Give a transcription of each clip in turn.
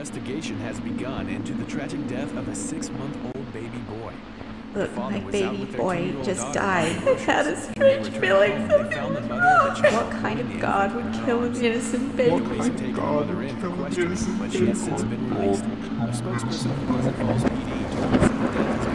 investigation has begun into the tragic death of a 6-month-old baby boy. Look, my baby boy just died. I had a strange feeling. What kind of God would kill an innocent baby? What kind of God would kill an innocent baby? But she has since been released. A spokesperson for Pleasant Falls PD told us that the death has been...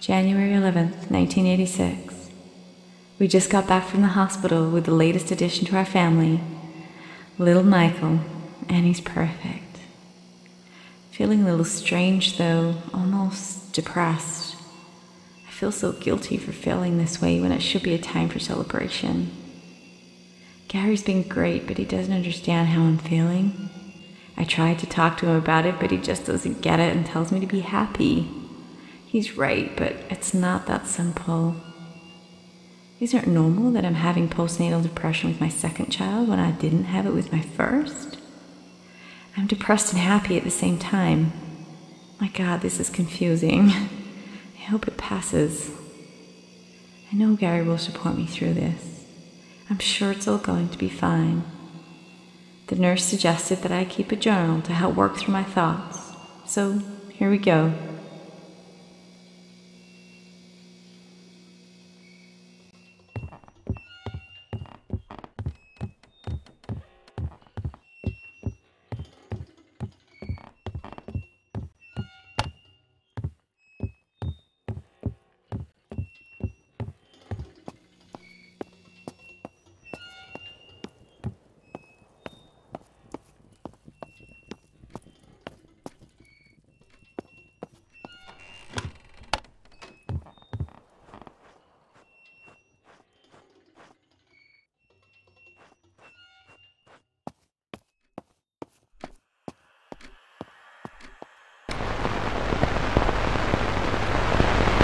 January 11th, 1986. We just got back from the hospital with the latest addition to our family, little Michael, and he's perfect. Feeling a little strange though, almost depressed. I feel so guilty for feeling this way when it should be a time for celebration. Gary's been great, but he doesn't understand how I'm feeling. I tried to talk to him about it, but he just doesn't get it and tells me to be happy. He's right, but it's not that simple. Isn't it normal that I'm having postnatal depression with my second child when I didn't have it with my first? I'm depressed and happy at the same time. My God, this is confusing. I hope it passes. I know Gary will support me through this. I'm sure it's all going to be fine. The nurse suggested that I keep a journal to help work through my thoughts. So here we go.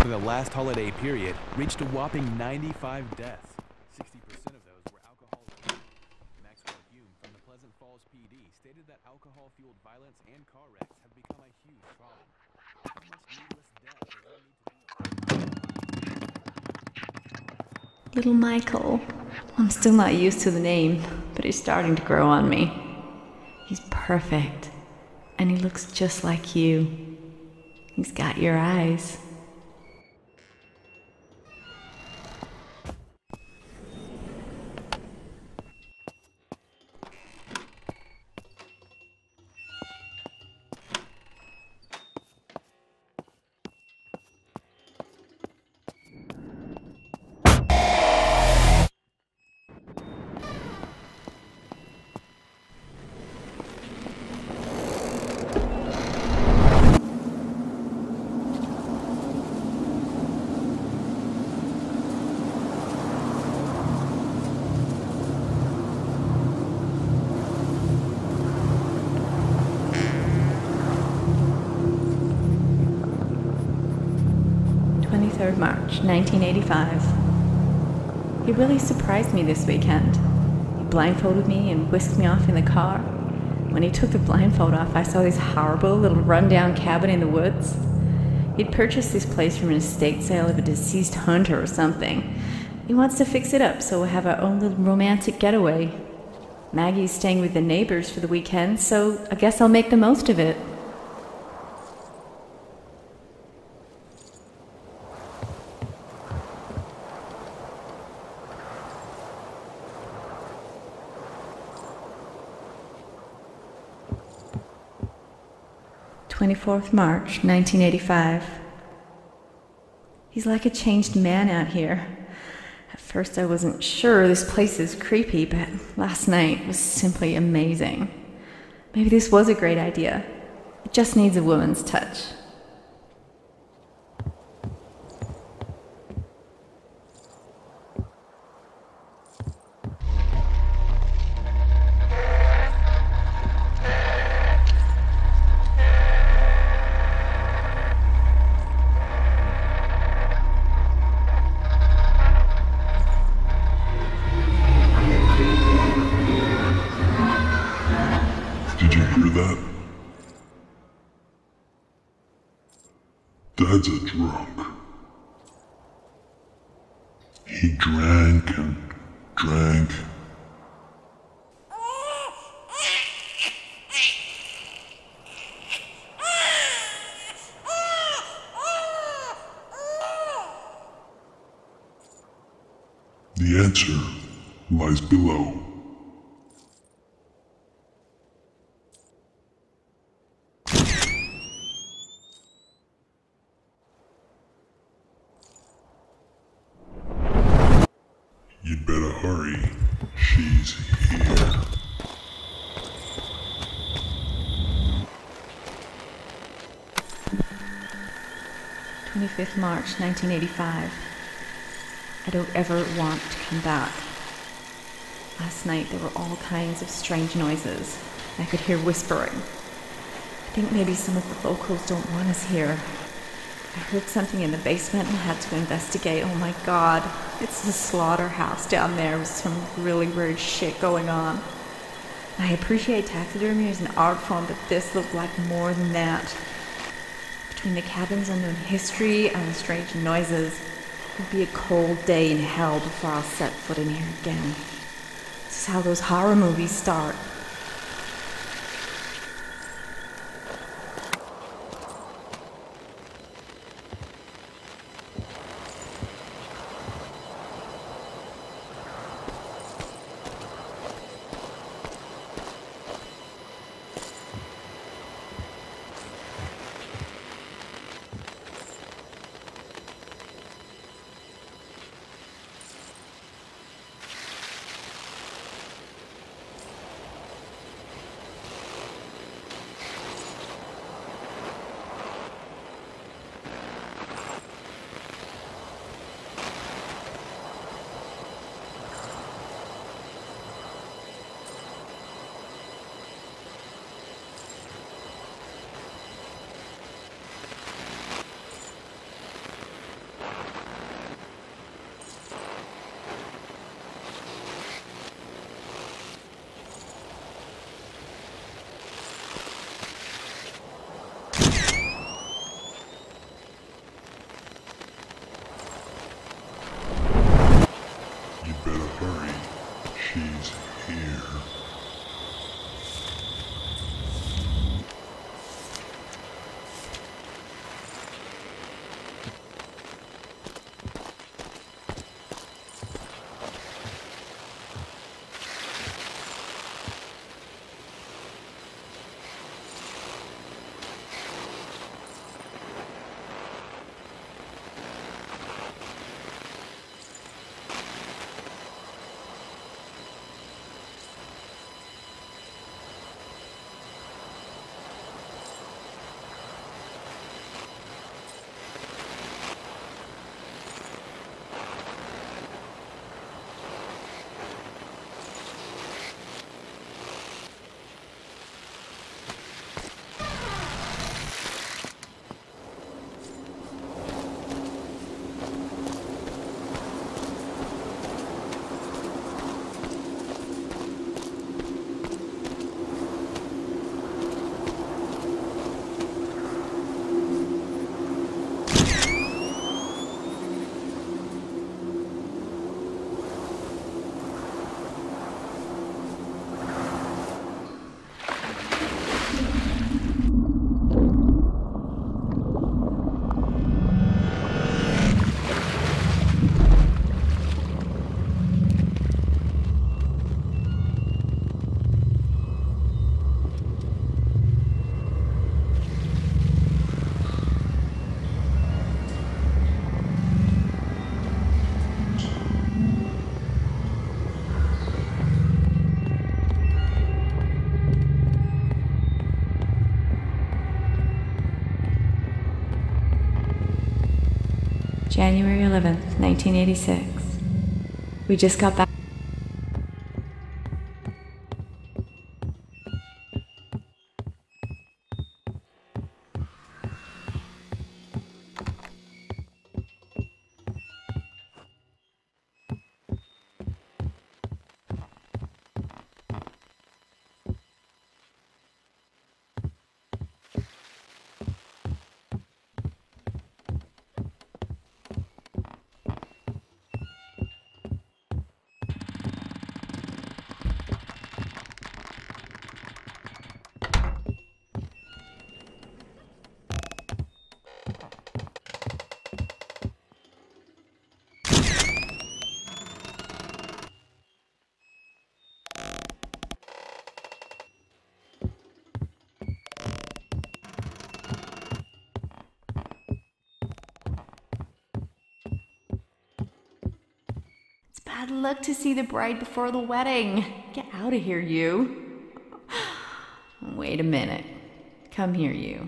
The last holiday period reached a whopping 95 deaths. 60% of those were alcohol-related. Maxwell Hume from the Pleasant Falls PD stated that alcohol-fueled violence and car wrecks have become a huge problem. How much needless death does there need to be? Little Michael. I'm still not used to the name, but he's starting to grow on me. He's perfect, and he looks just like you. He's got your eyes. March 1985. He really surprised me this weekend. He blindfolded me and whisked me off in the car. When he took the blindfold off, I saw this horrible little rundown cabin in the woods. He'd purchased this place from an estate sale of a deceased hunter or something. He wants to fix it up so we'll have our own little romantic getaway. Maggie's staying with the neighbors for the weekend, so I guess I'll make the most of it. 24th March, 1985. He's like a changed man out here. At first I wasn't sure this place is creepy, but last night was simply amazing. Maybe this was a great idea. It just needs a woman's touch. Did you hear that? Dad's a drunk. He drank and drank. The answer lies below. You'd better hurry. She's here. March 1985. I don't ever want to come back. Last night there were all kinds of strange noises. I could hear whispering. I think maybe some of the locals don't want us here. I heard something in the basement and had to investigate. Oh my god, it's the slaughterhouse down there with some really weird shit going on. I appreciate taxidermy as an art form, but this looked like more than that. Between the cabin's unknown history and the strange noises, it would be a cold day in hell before I'll set foot in here again. This is how those horror movies start. January 11th, 1986. We just got back. Bad luck to see the bride before the wedding. Get out of here, you. Wait a minute. Come here, you.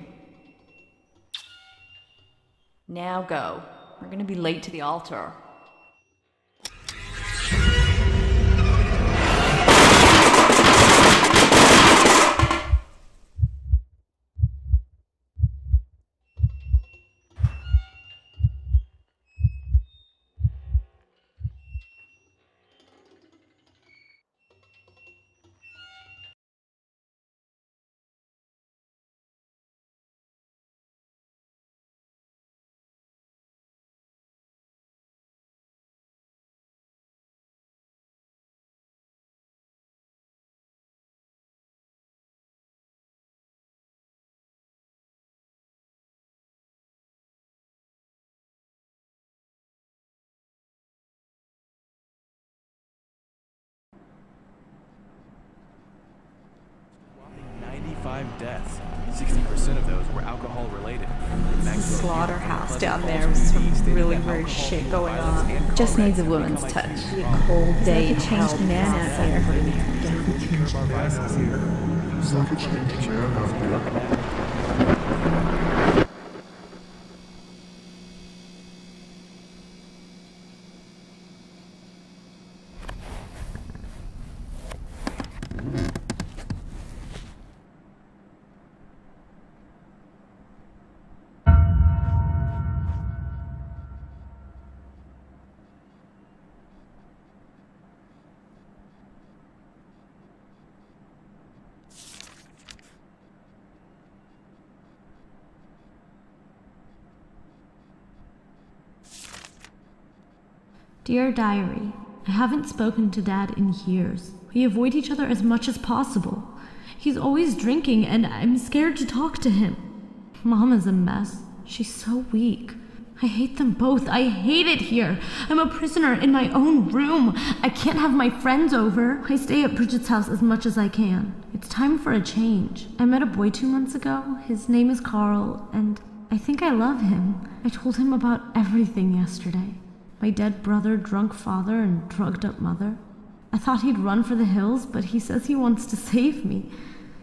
Now go. We're gonna be late to the altar. Deaths. 60% of those were alcohol related. Slaughterhouse down there with some really weird shit going on. Just needs a woman's touch. Be a cold day in hell. Changed man out here. Dear Diary, I haven't spoken to Dad in years. We avoid each other as much as possible. He's always drinking and I'm scared to talk to him. Mom is a mess. She's so weak. I hate them both. I hate it here. I'm a prisoner in my own room. I can't have my friends over. I stay at Bridget's house as much as I can. It's time for a change. I met a boy 2 months ago. His name is Carl, and I think I love him. I told him about everything yesterday. My dead brother, drunk father, and drugged up mother. I thought he'd run for the hills, but he says he wants to save me.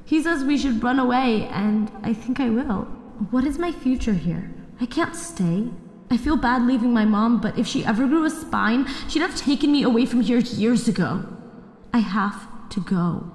He says we should run away, and I think I will. What is my future here? I can't stay. I feel bad leaving my mom, but if she ever grew a spine, she'd have taken me away from here years ago. I have to go.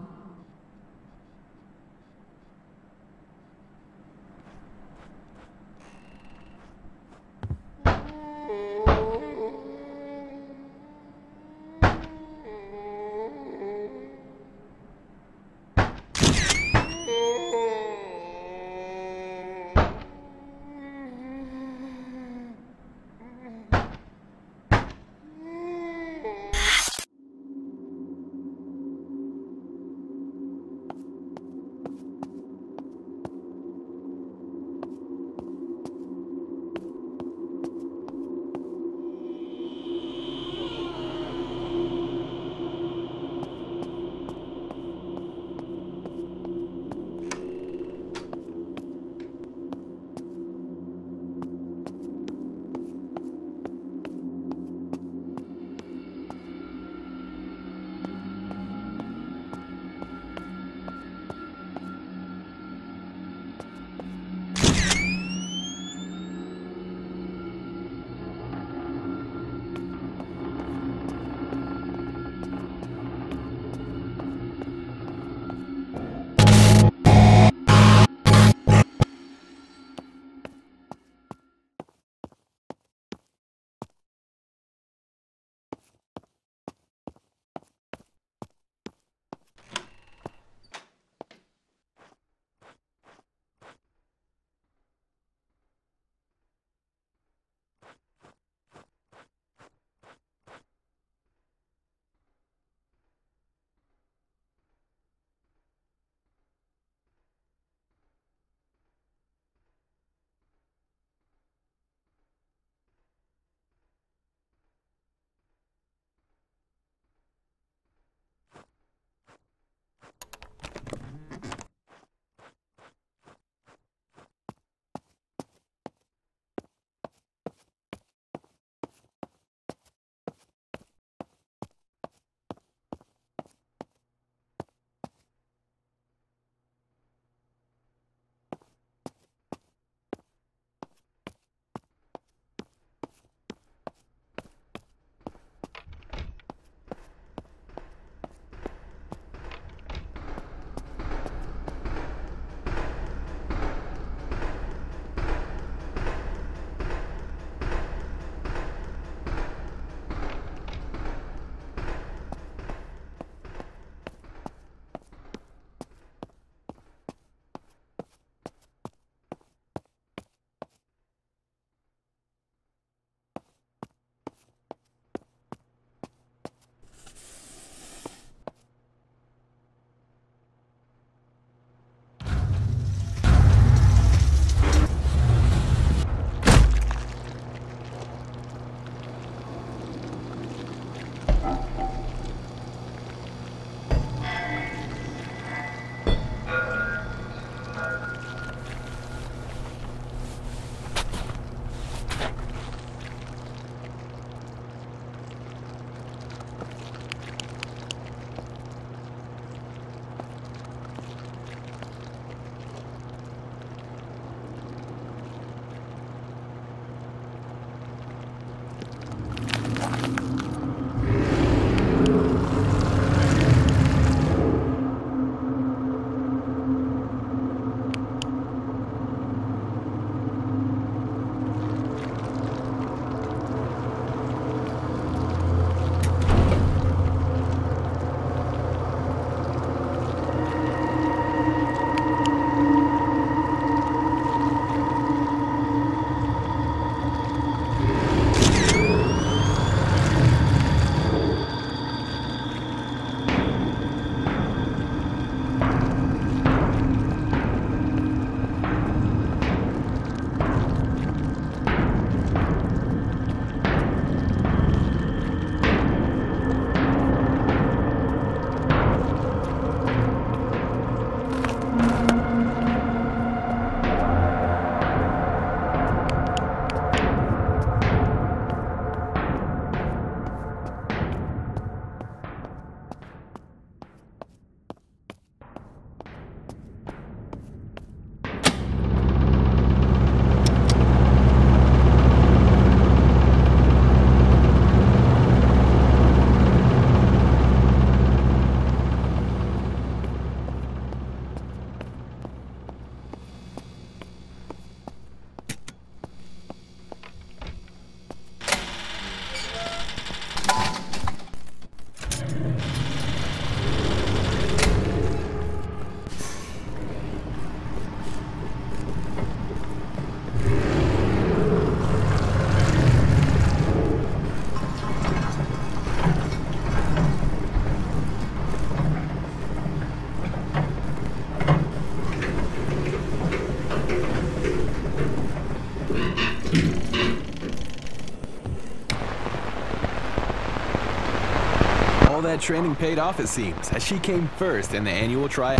that training paid off, it seems, as she came first in the annual tryout.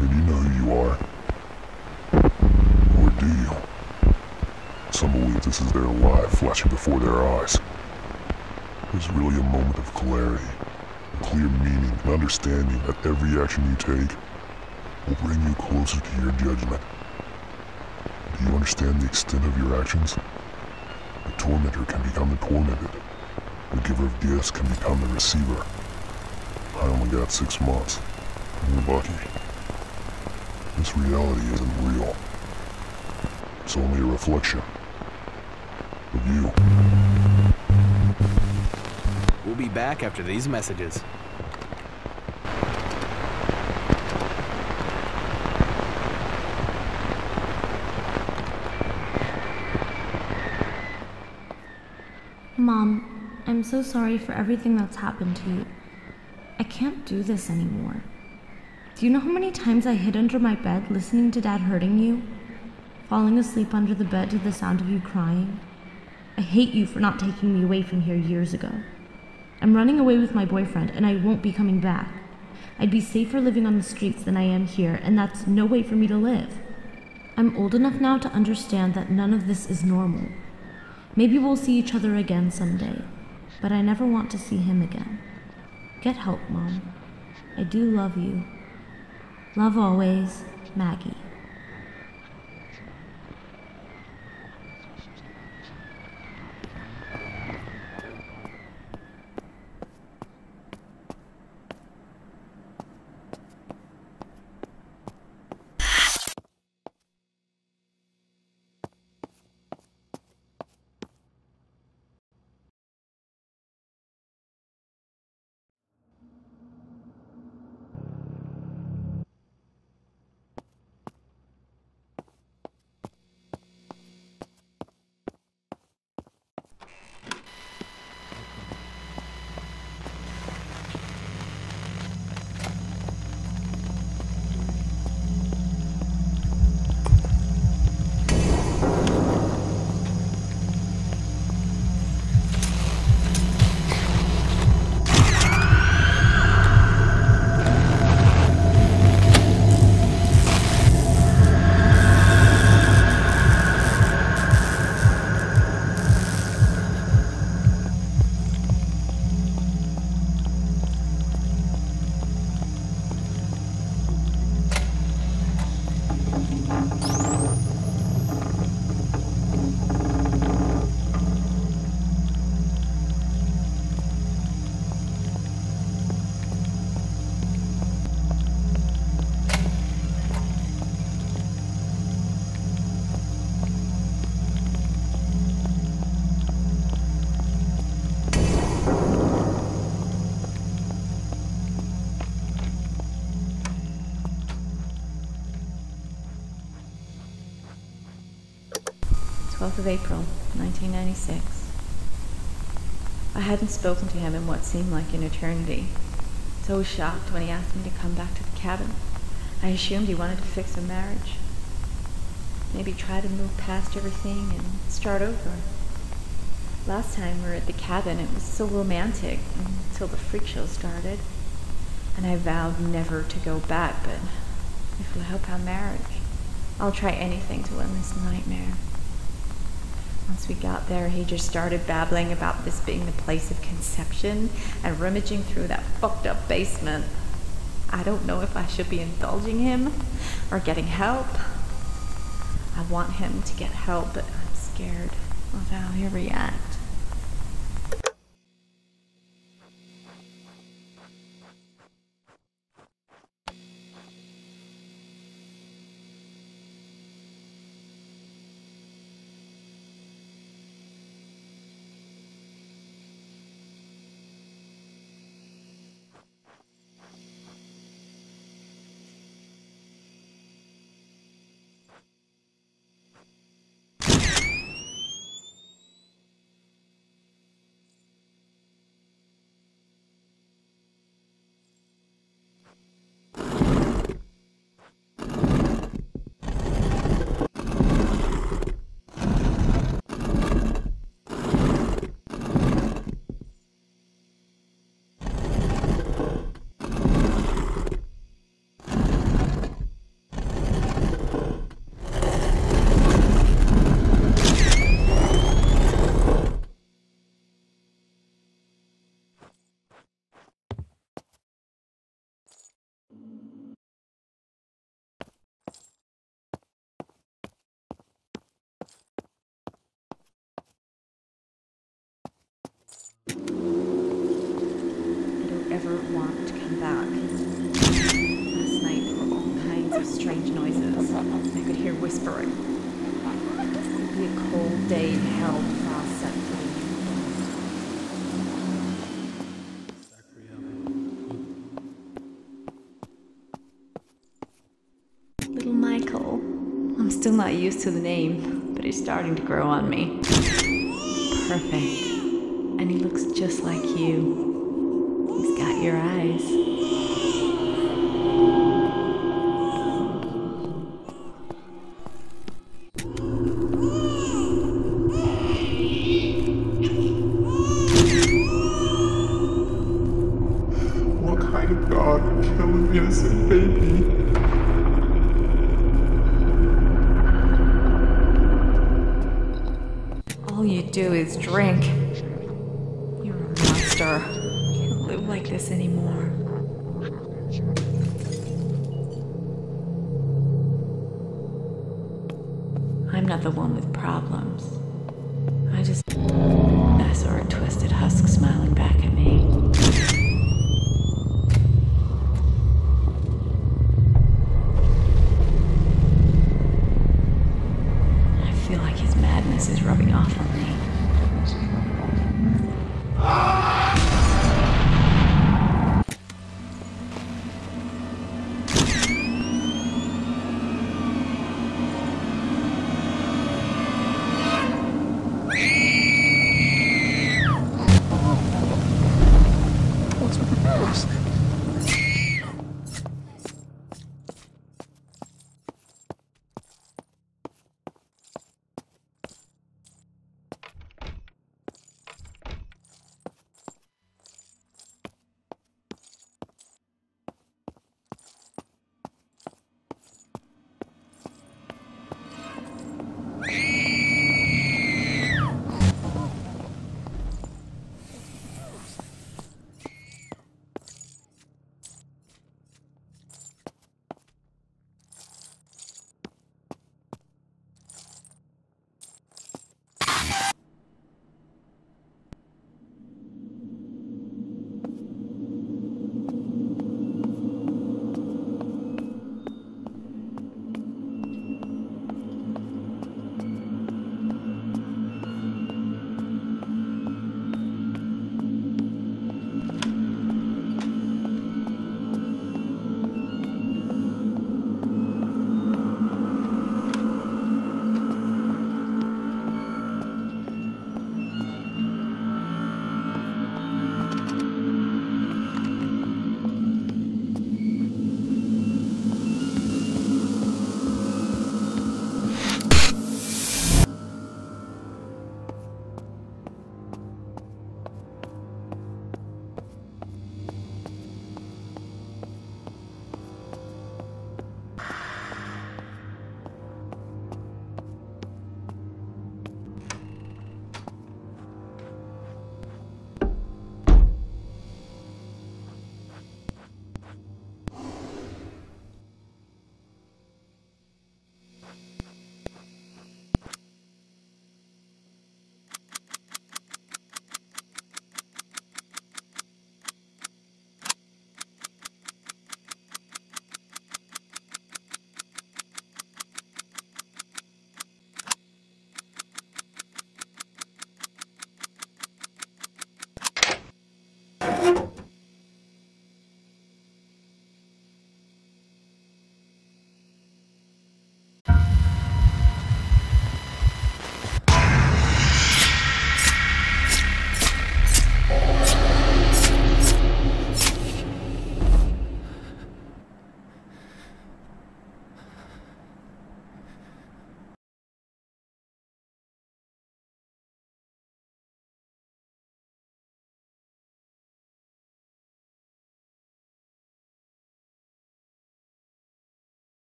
Maybe you know who you are. Or do you? Some believe this is their life flashing before their eyes. There's really a moment of clarity, a clear meaning, and understanding that every action you take will bring you closer to your judgment. Do you understand the extent of your actions? The tormentor can become the tormented. The giver of gifts can become the receiver. I only got 6 months. You're lucky. This reality isn't real. It's only a reflection of you. We'll be back after these messages. Mom, I'm so sorry for everything that's happened to you. I can't do this anymore. Do you know how many times I hid under my bed listening to Dad hurting you? Falling asleep under the bed to the sound of you crying? I hate you for not taking me away from here years ago. I'm running away with my boyfriend, and I won't be coming back. I'd be safer living on the streets than I am here, and that's no way for me to live. I'm old enough now to understand that none of this is normal. Maybe we'll see each other again someday, but I never want to see him again. Get help, Mom. I do love you. Love always, Maggie. Of April, 1996. I hadn't spoken to him in what seemed like an eternity. So I was shocked when he asked me to come back to the cabin. I assumed he wanted to fix a marriage. Maybe try to move past everything and start over. Last time we were at the cabin, it was so romantic until the freak show started. And I vowed never to go back, but if it'll help our marriage, I'll try anything to end this nightmare. Once we got there, he just started babbling about this being the place of conception and rummaging through that fucked up basement. I don't know if I should be indulging him or getting help. I want him to get help, but I'm scared of how he'll react. strange noises. I could hear whispering. It would be a cold day in hell before I set free. Little Michael. I'm still not used to the name, but he's starting to grow on me. Perfect. And he looks just like you. He's got your eyes. What kind of God would kill an innocent baby? All you do is drink. You're a monster. Can't live like this anymore. I'm not the one with problems. I saw a twisted husk smiling back at me. I feel like his madness is rubbing off on me. What's with the mouse?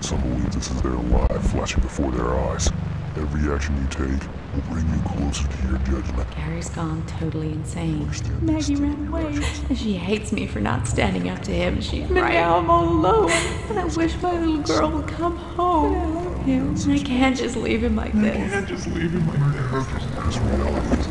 Some believe this is their life flashing before their eyes. Every action you take will bring you closer to your judgment. Gary's gone totally insane. Understand Maggie these ran away, things. and she hates me for not standing up to him. She's right. Now I'm all alone, and I wish my little girl would come home. him. I can't just leave him like this. This reality is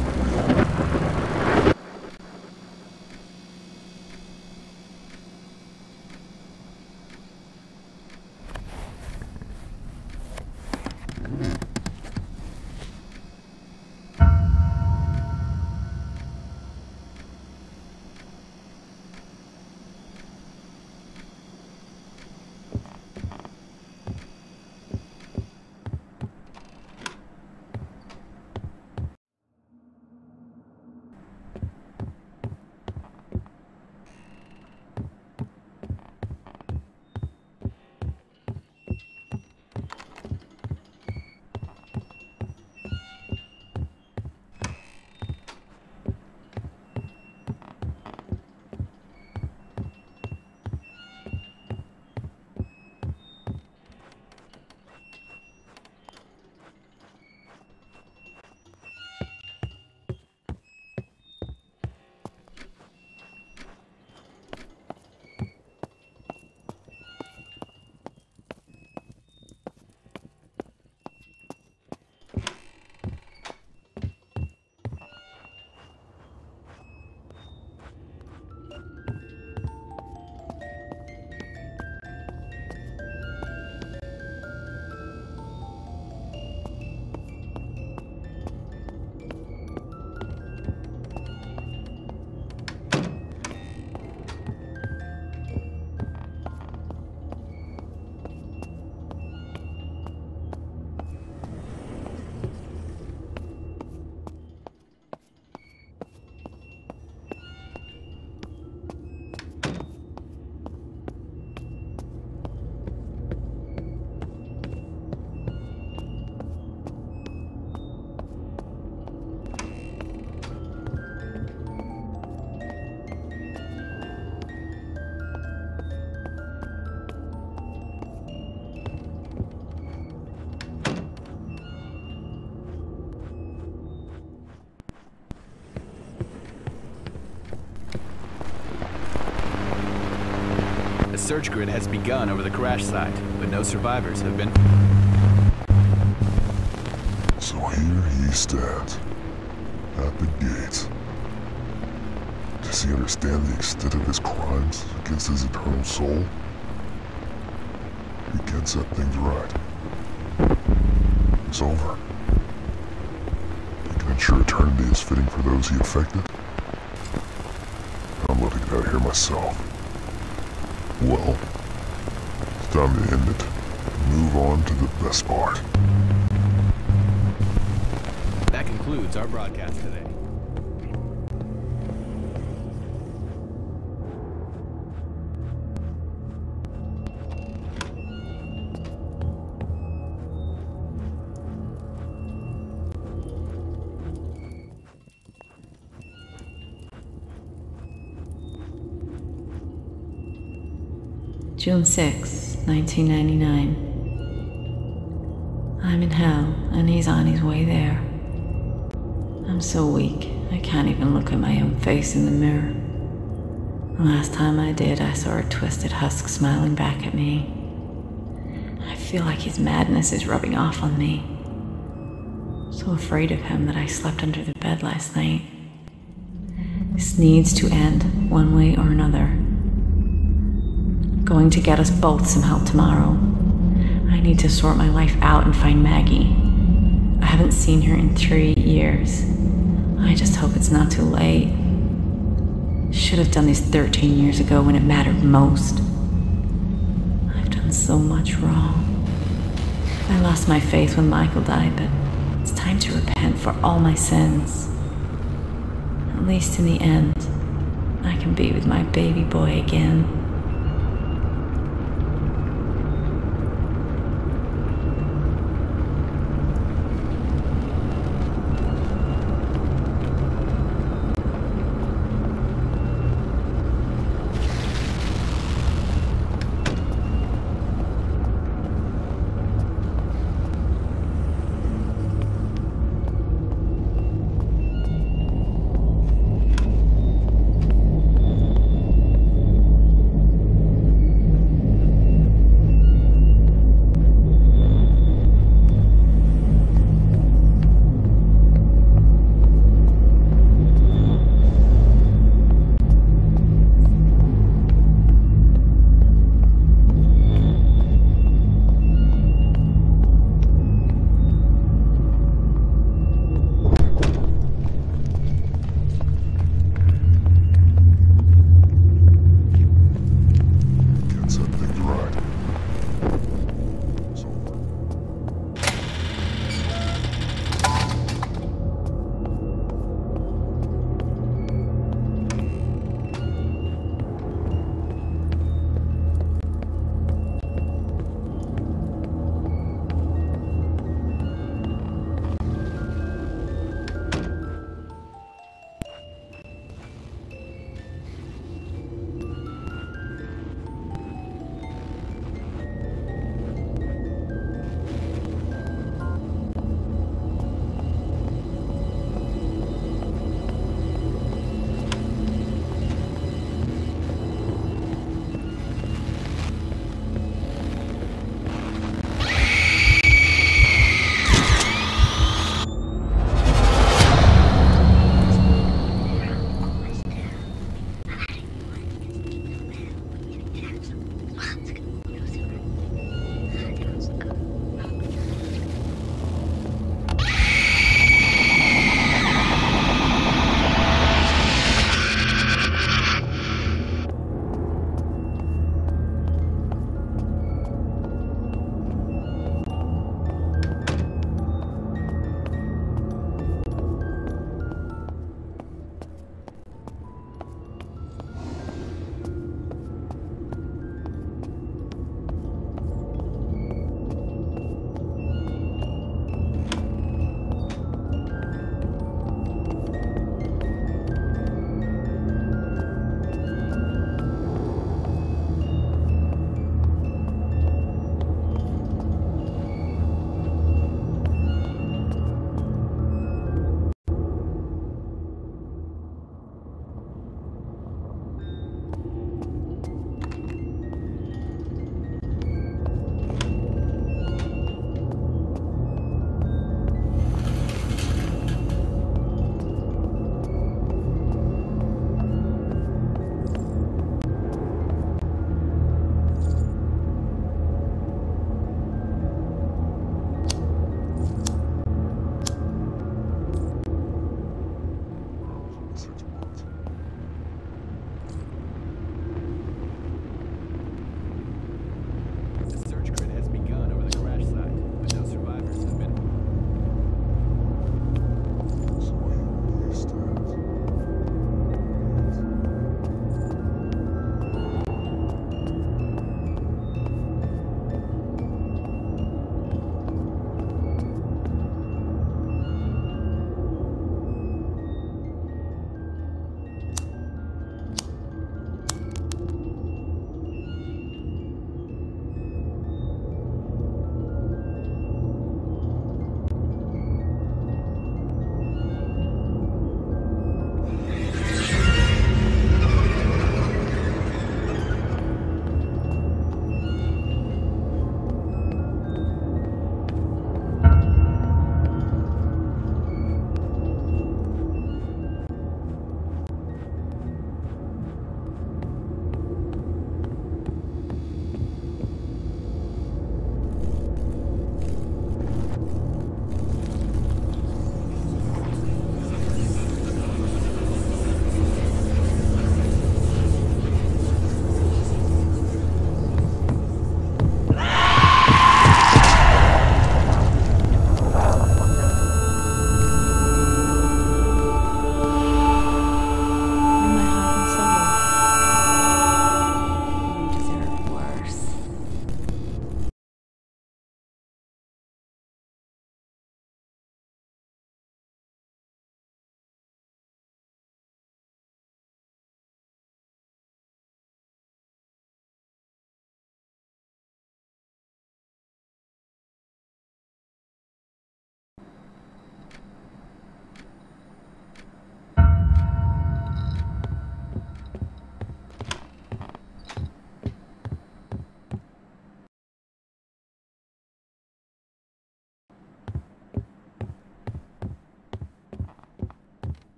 A search grid has begun over the crash site, but no survivors have been. So here he stands, at the gate. Does he understand the extent of his crimes against his eternal soul? He can set things right. It's over. He can ensure eternity is fitting for those he affected. I'm letting it out here myself. Well, it's time to end it. Move on to the best part. That concludes our broadcast today. June 6, 1999. I'm in hell, and he's on his way there. I'm so weak, I can't even look at my own face in the mirror. The last time I did, I saw a twisted husk smiling back at me. I feel like his madness is rubbing off on me. So afraid of him that I slept under the bed last night. This needs to end, one way or another. Going to get us both some help tomorrow. I need to sort my life out and find Maggie. I haven't seen her in 3 years. I just hope it's not too late. Should have done this 13 years ago when it mattered most. I've done so much wrong. I lost my faith when Michael died, but it's time to repent for all my sins. At least in the end, I can be with my baby boy again.